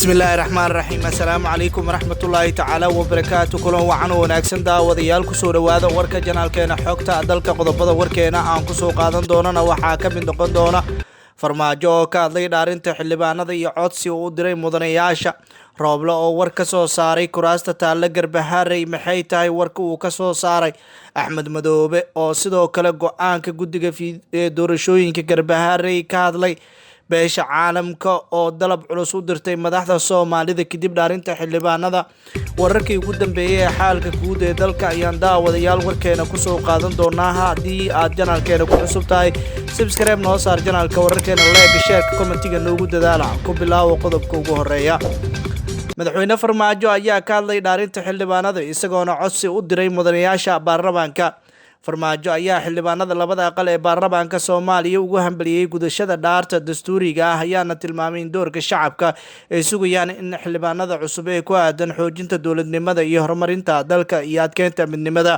بسم الله الرحمن الرحيم السلام عليكم ورحمة الله تعالى وبركاته كلهم وعنو وناكسن داوديال كسو دواada warka janaalkeena xogta dalka qodobada warkeena aan ku soo qaadan doonana waxaa ka mid noqon doona farmaajo oo ka hadlay dhaarinta xildhibaanada iyo codsi uu diray mudanayaasha rooblo oo war ka soo saaray kuraasta taalla Garbaharey maxay tahay warka uu ka soo saaray Axmed Madoobe oo sidoo kale go'aanka guddiga doorashooyinka Garbaharey ka hadlay beesha caalamka oo dalab culus u dirtay madaxda Soomaalida kadib dhaarinta xildhibaanada wararkii ugu dambeeyay ee xaalka guud ee dalka ayaan daawadayaal warkeena ku soo qaadan doonaa haddii aad janaalkeena ku cusub tahay subscribe noo saar janaalka wararkeena like share commentiga noogu dadaala ku bilaaw qodobka ugu horeeya madaxweyne Farmaajo ayaa ka hadlay dhaarinta xildhibaanada isagoona codsi u diray mudanayaasha baarlamaanka Farmaajo ayaa xildhibaanada labada aqal ee baarlamaanka Soomaaliya ugu hambaliyay gudashada dhaarta dastuuriga ah ayaana tilmaamay in doorka shacabka ay sugayaan in xildhibaanada cusub ee ku aadan xoojinta dowladnimada iyo horumarinta dalka iyo adkeynta midnimada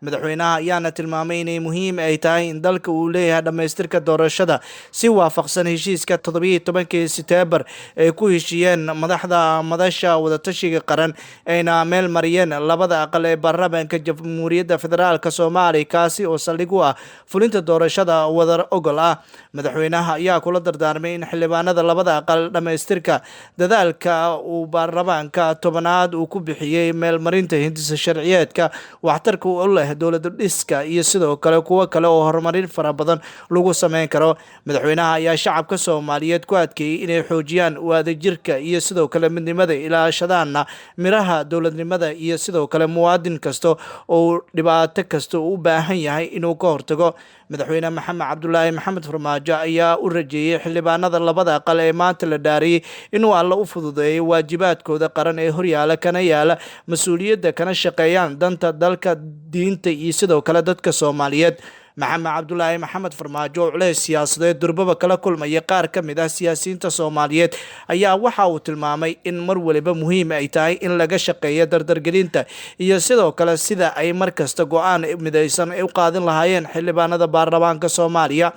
madaxweynaha ayaana tilmaamay inay muhiim ay tahay in dalka uu leeyahay dhamaystirka doorashada si waafaqsan heshiiska 17 September ay ku heshiiyeen madaxda madasha wadatashiga qaran ayna meel mariyeen labada aqal ee baarlamaanka Jamhuuriyadda Federaalka Soomaaliya kaasi oo saldhig u ah fulinta doorashada wadar ogol ah madaxweynaha ayaa kula dardaarmay in xildhibaanada labada aqal dhamaystirka dadaalka uu baarlamaanka tobanaad uu ku bixiyay meel marinta hindisa sharciyeedka waxtarka u leh dowladda dhiska iyo sidoo kale kuwa kale oo horumarin fara badan lagu sameyn karo madaxweynaha ayaa shacabka Soomaaliyeed ku adkeeyay inay xoojiyaan wadajirka iyo sidoo kale midnimada ilaashadaana miraha dowladnimada iyo sidoo kale muwaadin kasto oo dhibaato kasto u baahan yahay inuu ka hortago madaxweyne Maxamed Cabdullaahi Maxamed Farmaajo ayaa u rajeeyay xildhibaanada labada aqal ee maanta la dhaariyay inuu alla u fududeeyo waajibaadkooda qaran ee horyaala kana yaala mas'uuliyadda kana shaqeeyaan danta dalka diinta iyo sidoo kale dadka Soomaaliyeed Maxamed Cabdullaahi Maxamed Farmaajo oo culays siyaasadeed durbaba kala kulmaya qaar ka mid ah siyaasiyiinta Soomaaliyeed ayaa waxa uu tilmaamay in mar waliba muhiim ay tahay in laga shaqeeyo dardargelinta iyo sidoo kale sida ay markasta go'aan midaysan u qaadan lahaayeen xildhibaanada baarlamaanka Soomaaliya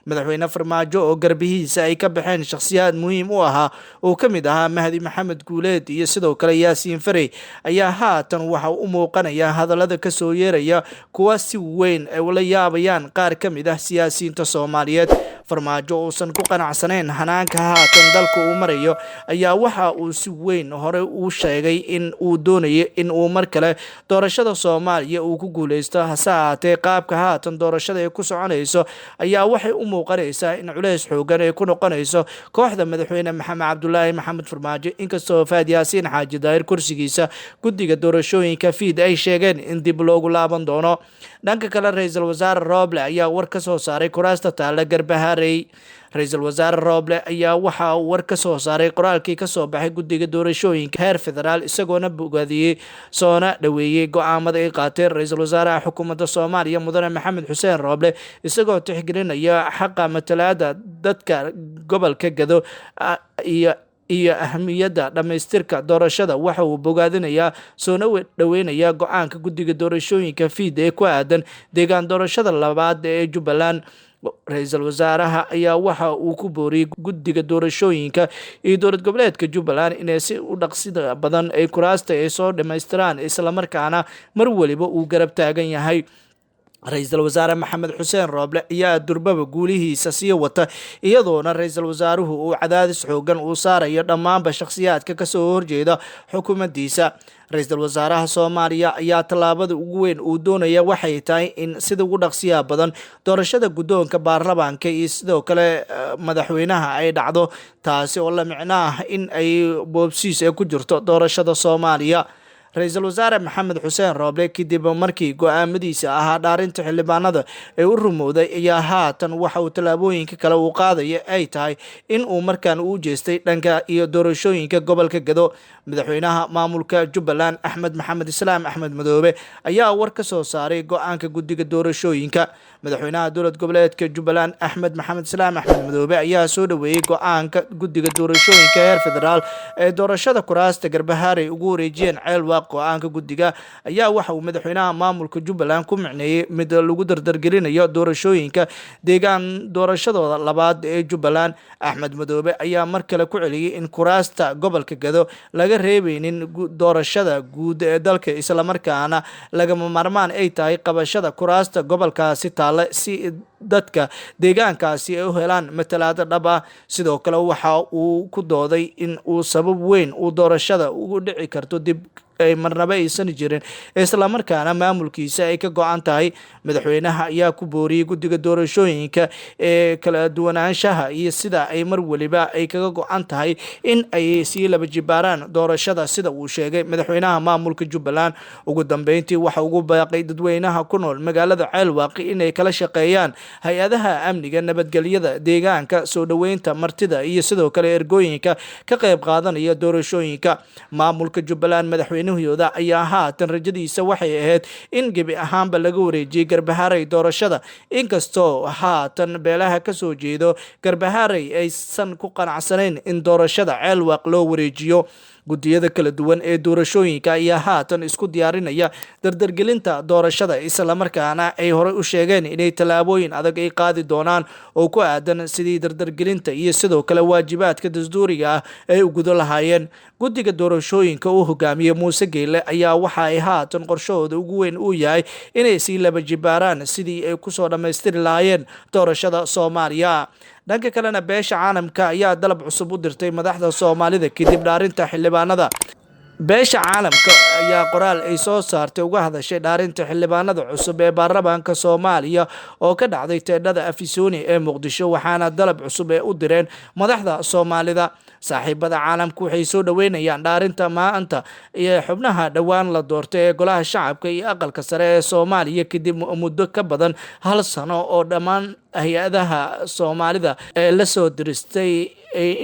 madaxweyne Farmaajo oo garbihiisa ay ka baxeen shakhsiyaad muhiim u ahaa oo ka mid ahaa Mahdi Maxamed Guuleed iyo sidoo kale Yaasiin Farey ayaa haatan waxa u muuqanaya hadallada ka soo yeeraya kuwa si weyn ay ula yaabayaan qaar ka mid ah siyaasiyiinta Soomaaliyeed Farmaajo oo san ku qanacsanayn hanaanka haatan dalka uu marayo ayaa waxa uu si weyn hore u sheegay in uu doonayo in uu mar kale doorashada Soomaaliya uu ku guuleysto hase ahaatee qaabka haatan doorashada ay ku soconayso ayaa waxay u muuqanaysaa in culays xoogan ay ku noqonayso kooxda madaxweyne Maxamed Cabdullaahi Maxamed Farmaajo inkastoo Faad Yaasiin Xaaji Daahir kursigiisa guddiga doorashooyinka fiid ay sheegeen in dib loogu laaban doono dhanka kale ra'iisul wasaare Roble ayaa war ka soo saaray kuraasta taalla Garbaharey ra'iisul wasaare Roble ayaa waxa uu war ka soo saaray qoraalkii ka soo baxay guddiga doorashooyinka heer federaal isagoona bogaadiyay soona dhaweeyay go'aamada ay qaateen ra'iisul wasaaraha xukuumadda Soomaaliya mudane Maxamed Xuseen Roble isagoo tixgelinaya xaqa matalaadda dadka gobolka Gado iyo ahmiyadda dhamaystirka doorashada waxa uu bogaadinayaa soona dhaweynaya go'aanka guddiga doorashooyinka fiid ee ku aadan deegaan doorashada labaad ee Jubbaland ra'iisul wasaaraha ayaa waxa uu ku booriyay guddiga doorashooyinka iyo dowlad goboleedka Jubbaland inay si u dhaqsida badan ay kuraasta ay soo dhameystiraan isla markaana mar waliba uu garab taagan yahay ra'iisul wasaare Maxamed Xuseen Roble ayaa durbaba guulihiisa sii wata iyadoona ra'iisul wasaaruhu uu cadaadis xoogan u saarayo dhammaanba shakhsiyaadka ka soo horjeeda xukuumaddiisa ra'iisul wasaaraha Soomaaliya ayaa tallaabada ugu weyn uu doonaya waxay tahay in sida ugu dhaqsiyaha badan doorashada guddoonka baarlamaanka iyo sidoo kale madaxweynaha ay dhacdo taasi oo la micno ah in ay boobsiis ay ku jirto doorashada Soomaaliya ra'iisul wasaare Maxamed Xuseen Roble kadib markii go'aamadiisa ahaa dhaarinta xildhibaanada ay u rumowday ayaa haatan waxa uu tallaabooyinka kale uu qaadaya ay tahay in uu markaan u jeestay dhanka iyo doorashooyinka gobolka Gado madaxweynaha maamulka Jubbaland Axmed Maxamed Islaam Axmed Madoobe ayaa war ka soo saaray go'aanka guddiga doorashooyinka madaxweynaha dowlad goboleedka Jubbaland Axmed Maxamed Islaam Axmed Madoobe ayaa soo dhaweeyay go'aanka guddiga doorashooyinka heer federaal ee doorashada kuraasta Garbaharey ugu wareejiyeen ceel go'aanka guddiga ayaa waxa uu madaxweynaha maamulka Jubbaland ku micneeyay mid lagu dardargelinayo doorashooyinka deegaan doorashadooda labaad ee Jubbaland. Axmed Madoobe ayaa mar kale ku celiyay in kuraasta gobolka Gado laga reebeynin doorashada guud ee dalka, isla markaana lagama maarmaan ay tahay qabashada kuraasta gobolkaasi taale si dadka deegaankaasi ay u helaan matalaad dhab ah. Sidoo kale waxa uu ku dooday in uu sabab weyn uu doorashada ugu dhici karto dib ay marnaba aysan jirin, isla markaana maamulkiisa ay ka go'an tahay. Madaxweynaha ayaa ku booriyay guddiga doorashooyinka ee kala duwanaanshaha iyo sida ay mar waliba ay kaga go'an tahay in ay sii laba jibaaraan doorashada, sida uu sheegay madaxweynaha maamulka Jubbaland. Ugu dambeyntii waxa ugu baaqay dadweynaha ku nool magaalada Ceelwaaq inay kala shaqeeyaan hay-adaha amniga, nabadgelyada deegaanka, soo dhaweynta martida iyo sidoo kale ergooyinka ka qayb qaadanaya doorashooyinka. Maamulka Jubbaland madaxweynahooda ayaa haatan rajadiisa waxay ahayd in gebi ahaanba laga wareejiyay Garbaharey doorashada, inkastoo haatan beelaha ka soo jeedo Garbaharey aysan ku qanacsanayn in doorashada Ceelwaaq loo wareejiyo. Guddiyada kala duwan ee doorashooyinka ayaa haatan isku diyaarinaya dardargelinta doorashada, isla markaana ay horey u sheegeen inay tallaabooyin adag ay qaadi doonaan oo ku aadan sidii dardargelinta iyo sidoo kale waajibaadka dastuuriga ah ay u gudo lahaayeen. Guddiga doorashooyinka uu hogaamiyey Muuse Geele ayaa waxa ay haatan qorshahooda ugu weyn uu yahay inay sii laba jibaaraan sidii ay kusoo dhammaystiri lahaayeen doorashada Soomaaliya. Dhanka kalena beesha caalamka ayaa dalab cusub u dirtay madaxda Soomaalida kadib dhaarinta xildhibaanada. beesha caalamka ayaa qoraal ay soo saartay uga hadashay dhaarinta xildhibaanada cusub ee baarlamaanka Soomaaliya oo ka dhacday teedhada Afisoni ee Muqdisho, waxaana dalab cusub ee u direen madaxda Soomaalida. Saaxiibada caalamku waxay soo dhaweynayaan dhaarinta maanta iyo xubnaha dhawaan la doortay ee golaha shacabka iyo aqalka sare ee Soomaaliya kadib muddo ka badan hal sano oo dhammaan hay-adaha Soomaalida ee la soo diristay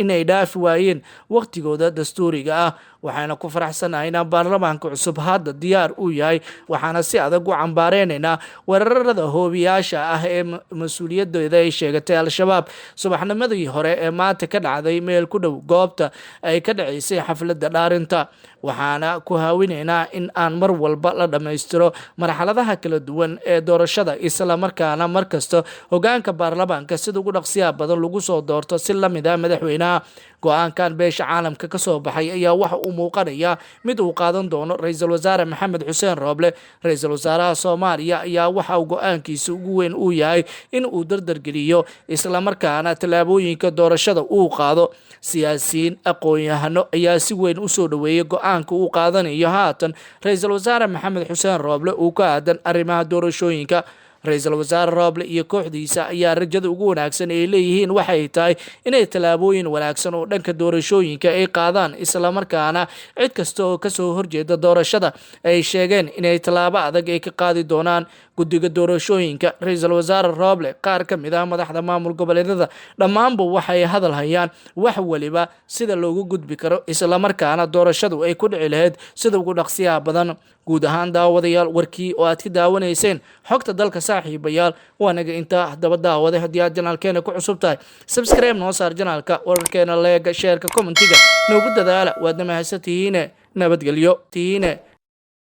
inay dhaafi waayeen waqtigooda dastuuriga ah. waxaana ku faraxsanahay in baarlamaanka cusub hadda diyaar u yahay, waxaana si adag u cambaareynayna weerarada hoobiyaasha ah ee mas-uuliyadeeda ay sheegatay Al-Shabaab subaxnimadii hore ee maanta ka dhacday meel ku dhow goobta ay ka dhaceysay xafladda dhaarinta. waxaana ku haawinaynaa in aan mar walba la dhammaystiro marxaladaha kala duwan ee doorashada, isla markaana markasta hogaanka baarlamaanka sida ugu dhaqsiyaha badan lagu soo doorto si la mid ah madaxweynaha. go-aankan beesha caalamka ka soo baxay ayaa waxa uu muuqanaya mid uu qaadan doono ra-iisul wasaare Maxamed Xuseen Rooble. ra-iisul wasaaraha Soomaaliya ayaa waxa uu go-aankiisa ugu weyn uu yahay in uu dardargeliyo isla markaana tallaabooyinka doorashada uu qaado. siyaasiyiin aqoon-yahano ayaa si weyn u soo dhaweeyay go-aanka uu qaadanayo haatan ra-iisul wasaare Maxamed Xuseen Rooble uu ka aadan arrimaha doorashooyinka. ra-iisul wasaare Rooble iyo kooxdiisa ayaa rajada ugu wanaagsan ay leeyihiin waxay tahay inay tallaabooyin wanaagsan oo dhanka doorashooyinka ay qaadaan, isla markaana cid kasta oo kasoo horjeeda doorashada ay sheegeen inay tallaabo adag ay ka qaadi doonaan. guddiga doorashooyinka, ra-iisul wasaare Rooble, qaar ka mid ah madaxda maamul goboleedyada dhammaanba waxay hadal hayaan wax waliba sida loogu gudbi karo, isla markaana doorashadu ay ku dhici lahayd sida ugu dhaqsiyaha badan. guud ahaan daawadayaal, warkii oo aad ka daawanayseen xogta dalka saaxiibayaal waa naga intaa. haddaba daawade haddii aad janaalkeena ku cusub tahay, subscribe noo saar janaalka, wararkeena leega, sheerka, commentiga noogu dadaala. waadna mahadsantihiine nabadgelyo.